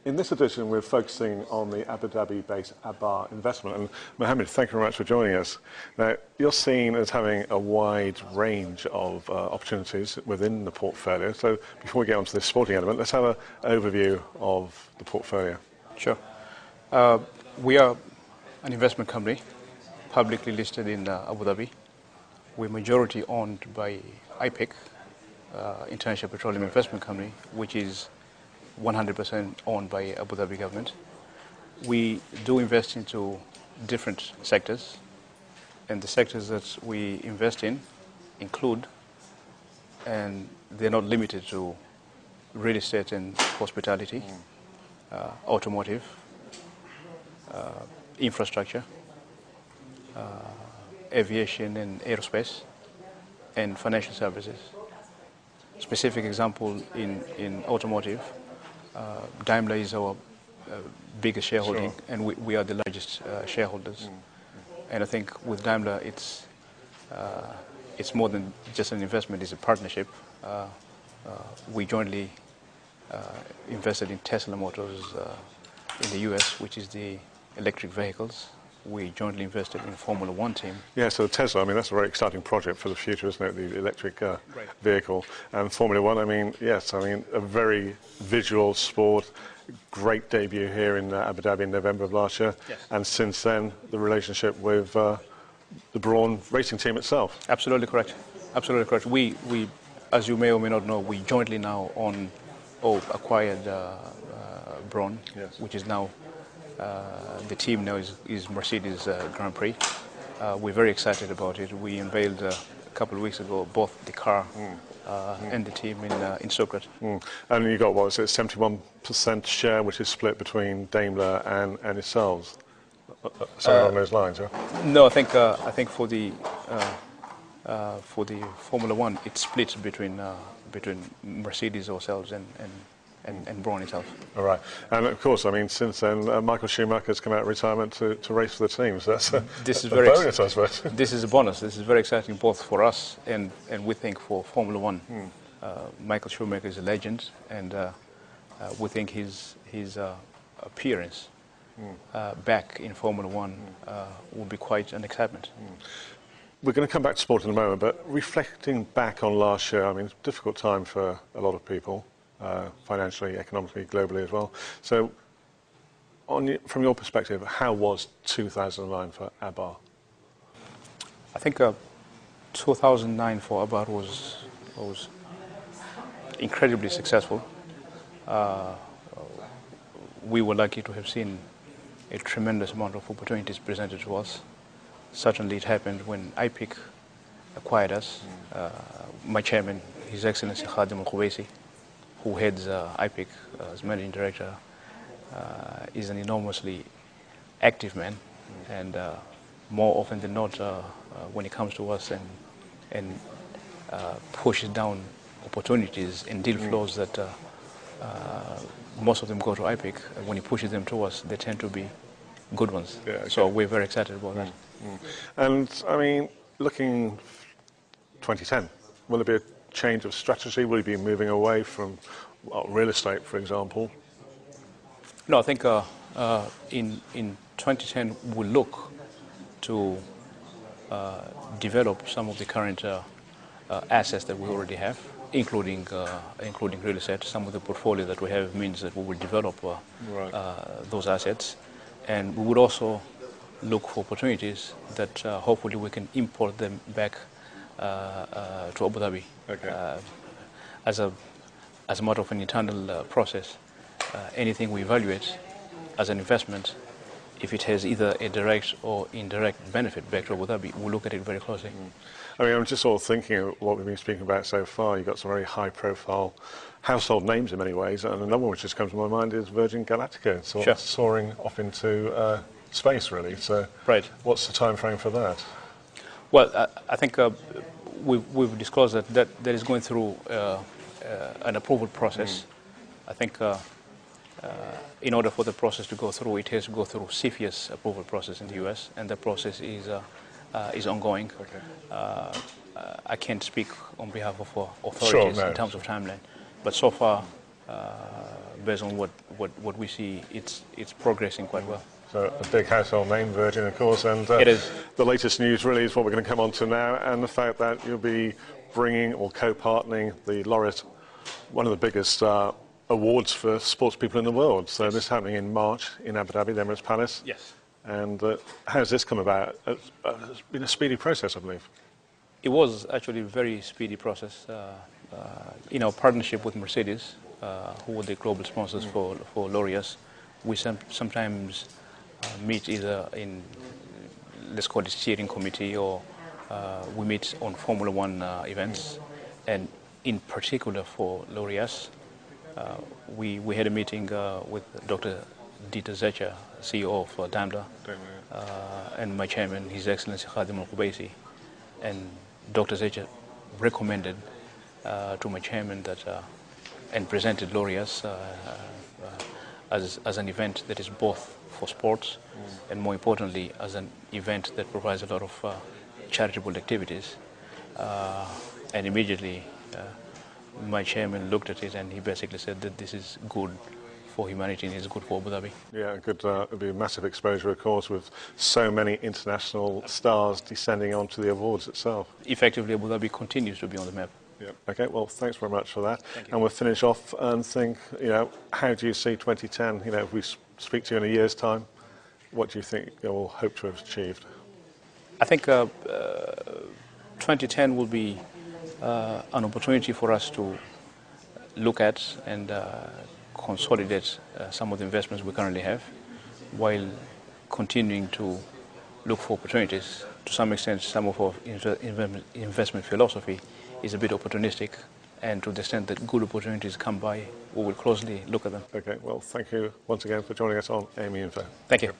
In this edition, we're focusing on the Abu Dhabi-based Aabar investment. And Mohamed, thank you very much for joining us. Now, you're seen as having a wide range of opportunities within the portfolio. So before we get on to the sporting element, let's have an overview of the portfolio. Sure. We are an investment company, publicly listed in Abu Dhabi. We're majority owned by IPIC, International Petroleum Investment Company, which is 100% owned by Abu Dhabi government. We do invest into different sectors, and the sectors that we invest in include, and they're not limited to, real estate and hospitality, automotive, infrastructure, aviation and aerospace, and financial services. Specific example in automotive, Daimler is our biggest shareholding, sure. And we are the largest shareholders. And I think with Daimler, it's more than just an investment; it's a partnership. We jointly invested in Tesla Motors in the U.S., which is the electric vehicles. We jointly invested in Formula One team. Yeah, so Tesla, I mean, that's a very exciting project for the future, isn't it? The electric vehicle. And Formula One, I mean, yes, I mean, a very visual sport, great debut here in Abu Dhabi in November of last year. Yes. And since then, the relationship with the Brawn racing team itself. Absolutely correct. Absolutely correct. We, as you may or may not know, we jointly now own or acquired Brawn, yes. Which is now the team now is Mercedes Grand Prix. We're very excited about it. We unveiled a couple of weeks ago both the car and the team in Socrates. And you got, what was it, 71% share, which is split between Daimler and yourselves? Something along those lines, yeah? No, I think for the Formula One, it's split between Mercedes ourselves and Brawn itself. All right. And of course, I mean, since then, Michael Schumacher's come out of retirement to race for the team. So that's a bonus, I suppose. This is a bonus. This is very exciting both for us and we think for Formula One. Michael Schumacher is a legend, and we think his appearance back in Formula One will be quite an excitement. We're going to come back to sport in a moment, but reflecting back on last year, I mean, it's a difficult time for a lot of people. Financially, economically, globally as well. So, from your perspective, how was 2009 for Aabar? I think 2009 for Aabar was incredibly successful. We were lucky to have seen a tremendous amount of opportunities presented to us. Certainly, it happened when IPIC acquired us. My chairman, His Excellency Khadim Al-Khuwaisi, who heads IPIC as managing director, is an enormously active man, and more often than not, when it comes to us and pushes down opportunities and deal flows that most of them go to IPIC, when he pushes them to us, they tend to be good ones. Yeah, okay. So we're very excited about that. And I mean, looking 2010, will it be a change of strategy? Will you be moving away from real estate, for example? No, I think in 2010 we'll look to develop some of the current assets that we already have, including real estate. Some of the portfolio that we have means that we will develop those assets, and we would also look for opportunities that hopefully we can import them back to Abu Dhabi. Okay. As a matter of an internal process, anything we evaluate as an investment, if it has either a direct or indirect benefit back to Abu Dhabi, we'll look at it very closely. I mean, I'm just sort of thinking of what we've been speaking about so far. You've got some very high-profile household names in many ways, and another one which just comes to my mind is Virgin Galactica, sort of soaring off into space, really. So, what's the time frame for that? Well, I think we've disclosed that is going through an approval process. I think in order for the process to go through, it has to go through CFIUS approval process in the US, and the process is ongoing. Okay. I can't speak on behalf of authorities in terms of timeline, but so far based on what we see, it's progressing quite well. So a big household name, Virgin, of course, and It is. the latest news really is what we're going to come on to now, and the fact that you'll be bringing or co-partnering the laureate, one of the biggest awards for sports people in the world. So this is happening in March in Abu Dhabi, the Emirates Palace. Yes. And how's this come about? It's been a speedy process, I believe. It was actually a very speedy process. In our partnership with Mercedes, who were the global sponsors for laureates, we sometimes meet either in, let's call it steering committee, or we meet on Formula One events. And in particular for laureates, we had a meeting with Dr. Dieter Zetsche, CEO of Daimler, and my chairman, His Excellency Khadim Al-Qubaisi. And Dr. Zetsche recommended to my chairman that, and presented laureates as an event that is both for sports and, more importantly, as an event that provides a lot of charitable activities. And immediately my chairman looked at it and he basically said that this is good for humanity and it's good for Abu Dhabi. Yeah, good. It'll be a massive exposure, of course, with so many international stars descending onto the awards itself. Effectively, Abu Dhabi continues to be on the map. Yeah. Okay, well, thanks very much for that. Thank you. And we'll finish off and think, how do you see 2010? If we speak to you in a year's time, what do you think you'll hope to have achieved? I think 2010 will be an opportunity for us to look at and consolidate some of the investments we currently have, while continuing to look for opportunities. To some extent, some of our investment philosophy is a bit opportunistic, and to the extent that good opportunities come by, we will closely look at them. Okay, well, thank you once again for joining us on AME Info. Thank you.